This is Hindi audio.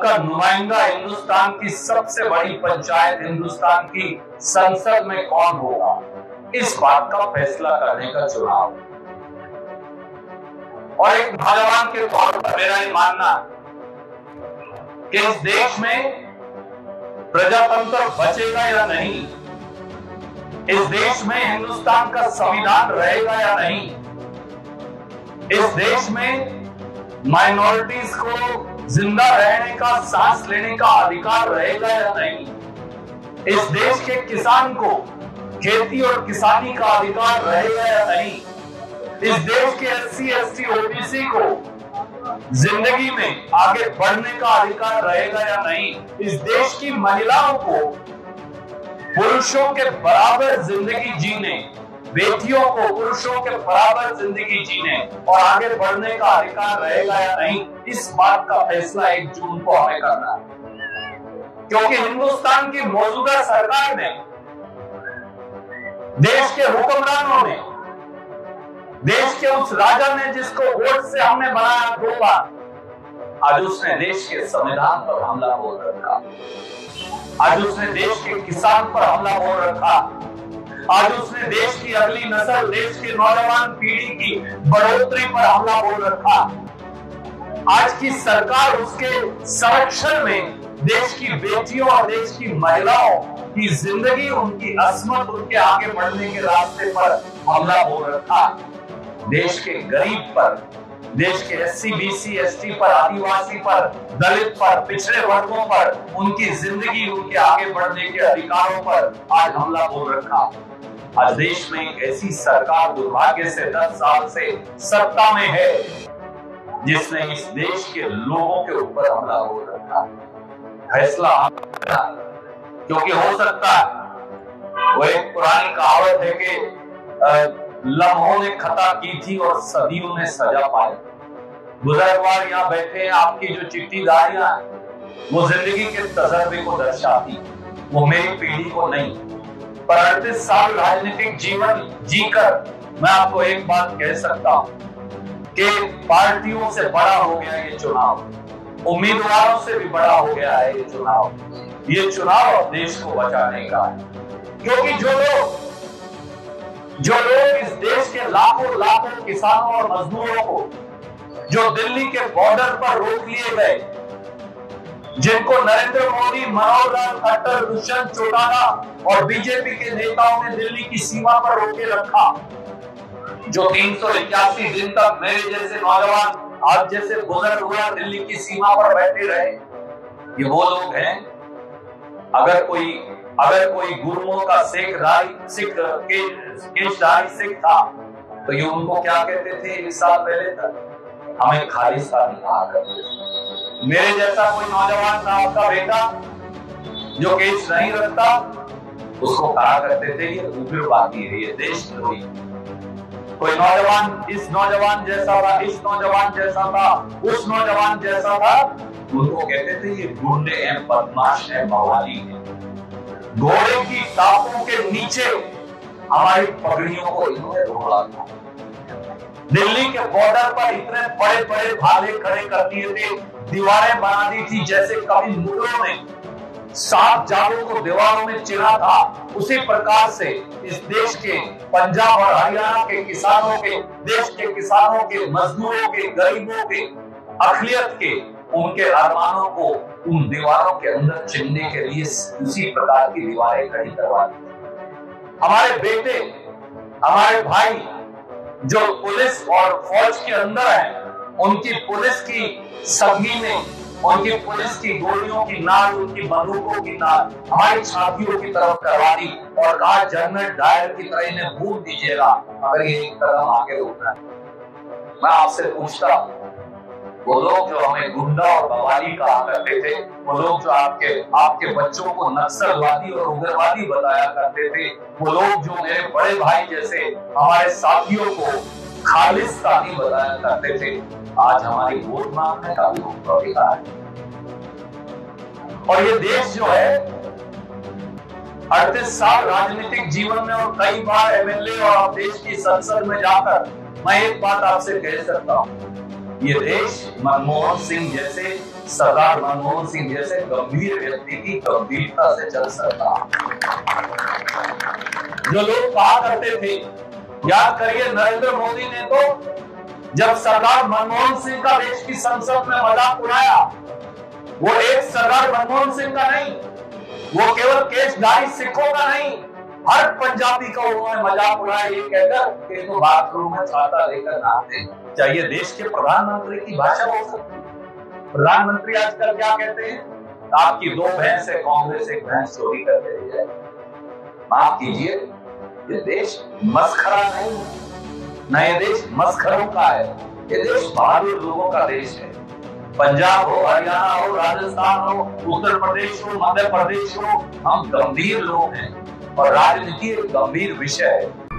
आपका नुमाइंदा हिंदुस्तान की सबसे बड़ी पंचायत हिंदुस्तान की संसद में कौन होगा, इस बात का फैसला करने का चुनाव। और एक नौजवान के तौर पर मेरा ये मानना कि इस देश में प्रजातंत्र बचेगा या नहीं, इस देश में हिंदुस्तान का संविधान रहेगा या नहीं, इस देश में माइनॉरिटीज को जिंदा रहने का, सांस लेने का अधिकार रहेगा या नहीं, इस देश के किसान को खेती और किसानी का अधिकार रहेगा या नहीं, इस देश के SC ST OBC को जिंदगी में आगे बढ़ने का अधिकार रहेगा या नहीं, इस देश की महिलाओं को पुरुषों के बराबर जिंदगी जीने, बेटियों को पुरुषों के बराबर जिंदगी जीने और आगे बढ़ने का अधिकार रहेगा या नहीं, इस बात का फैसला 1 जून को हमें करना है। क्योंकि हिंदुस्तान की मौजूदा सरकार ने, देश के हुक्मरानों ने, देश के उस राजा ने जिसको वोट से हमने बनाया 2 बार, आज उसने देश के संविधान पर हमला बोल रखा, आज उसने देश के किसान पर हमला बोल रखा, आज उसने देश की अगली नस्ल, देश की नौजवान पीढ़ी की बढ़ोतरी पर हमला बोल रखा। आज की सरकार उसके संरक्षण में देश की बेटियों और देश की महिलाओं की जिंदगी, उनकी अस्मत, उनके आगे बढ़ने के रास्ते पर हमला बोल रखा। देश के गरीब पर, देश के SC BC ST पर, आदिवासी पर, दलित पर, पिछड़े वर्गों पर, उनकी जिंदगी, उनके आगे बढ़ने के अधिकारों पर आज हमला बोल रखा। आज देश में एक ऐसी सरकार दुर्भाग्य से 10 साल से सत्ता में है जिसने इस देश के लोगों के ऊपर हमला बोल रखा। फैसला क्योंकि हो सकता है, वो एक पुरानी कहावत है कि लम्हों ने खता की थी और सदियों ने सजा पाई। बुजुर्गवार यहाँ बैठे हैं, आपकी जो चिट्ठीदारियां हैं वो जिंदगी के तजर्बे को दर्शाती, वो मेरी पीढ़ी को नहीं। पर 38 साल राजनीतिक जीवन जीकर मैं आपको एक बात कह सकता हूं कि पार्टियों से बड़ा हो गया ये चुनाव, उम्मीदवारों से भी बड़ा हो गया है ये चुनाव। ये चुनाव अब देश को बचाने का है। क्योंकि जो लोग इस देश के लाखों किसानों और मजदूरों को जो दिल्ली के बॉर्डर पर रोक लिए गए, जिनको नरेंद्र मोदी, मनोहर लाल खट्टर, दुष्यंत चौटाला और बीजेपी के नेताओं ने दिल्ली की सीमा पर रोके रखा, जो 381 दिन तक मेरे जैसे नौजवान, आप जैसे बुजुर्ग हुआ दिल्ली की सीमा पर बैठे रहे, ये वो लोग हैं। अगर कोई गुरुओं का केशधारी सिख था तो ये उनको क्या कहते थे 1 साल पहले तक? हमें खालिस्तानी कहा करते थे। मेरे जैसा कोई नौजवान था, आपका बेटा जो केस नहीं रखता, उसको कहा करते थे ये उग्रवादी है, ये देशद्रोही। कोई नौजवान इस नौजवान जैसा था, इस नौजवान जैसा था, उस नौजवान जैसा था, उनको कहते थे ये गुंडे हैं, बदमाश हैं, मवाली हैं। घोड़े की टापों के नीचे हमारी पगड़ियों को इन्होंने ढोला था। दिल्ली के बॉर्डर पर इतने बड़े बड़े भाले खड़े कर दिए थे, दीवारें बना दी थी जैसे कभी मुगलों ने 7 जालों को दीवारों में चिरा था। उसी प्रकार से इस देश के पंजाब और हरियाणा के किसानों के, देश के किसानों के, मजदूरों के, गरीबों के, अखिलियत के, उनके अरमानों को उन दीवारों के अंदर चिनने के लिए उसी प्रकार की दीवारें खड़ी करवा दी। हमारे बेटे, हमारे भाई जो पुलिस और फौज के अंदर हैं, उनकी पुलिस की संगीनें, उनकी पुलिस की गोलियों की नाल, उनकी बंदूकों की नाल हमारी छातियों की तरफ करवा दी और कहा जनरल डायर की तरह इन्हें भूल दीजिएगा अगर ये एक कदम आगे रोकना है। मैं आपसे पूछता हूं, वो लोग जो हमें गुंडा और बवाली कहा करते थे, वो लोग जो आपके बच्चों को नक्सलवादी और उग्रवादी बताया करते थे, वो लोग जो मेरे बड़े भाई जैसे हमारे साथियों को खालिस्तानी बताया करते थे, आज हमारी वोट मांगने का भी अधिकार है। और ये देश जो है 38 साल राजनीतिक जीवन में और कई बार MLA और देश की संसद में जाकर मैं एक बात आपसे कह सकता हूं, ये देश मनमोहन सिंह जैसे सरदार मनमोहन सिंह जैसे गंभीर व्यक्ति की गंभीरता से चल सकता। जो लोग कहा करते थे, याद करिए नरेंद्र मोदी ने तो जब सरदार मनमोहन सिंह का देश की संसद में मजाक उड़ाया, वो एक सरदार मनमोहन सिंह का नहीं, वो केवल केशधारी सिखों का नहीं, हर पंजाबी का उन्होंने मजाक उड़ाया ये कहकर कि तो बाथरूम में छाता लेकर नहाते। चाहिए देश के प्रधानमंत्री की भाषा हो सकती है। प्रधानमंत्री आजकल क्या कहते हैं? आपकी 2 भैंस है, कांग्रेस एक भैंस चोरी करके ले जाए। माफ कीजिए, ये देश मस्खरा नहीं, न ये देश मस्खरों का है, ये देश बहादुर लोगों का देश है। पंजाब हो, हरियाणा हो, राजस्थान हो, उत्तर प्रदेश हो, मध्य प्रदेश हो, हम गंभीर लोग हैं और राजनीति एक गंभीर विषय है।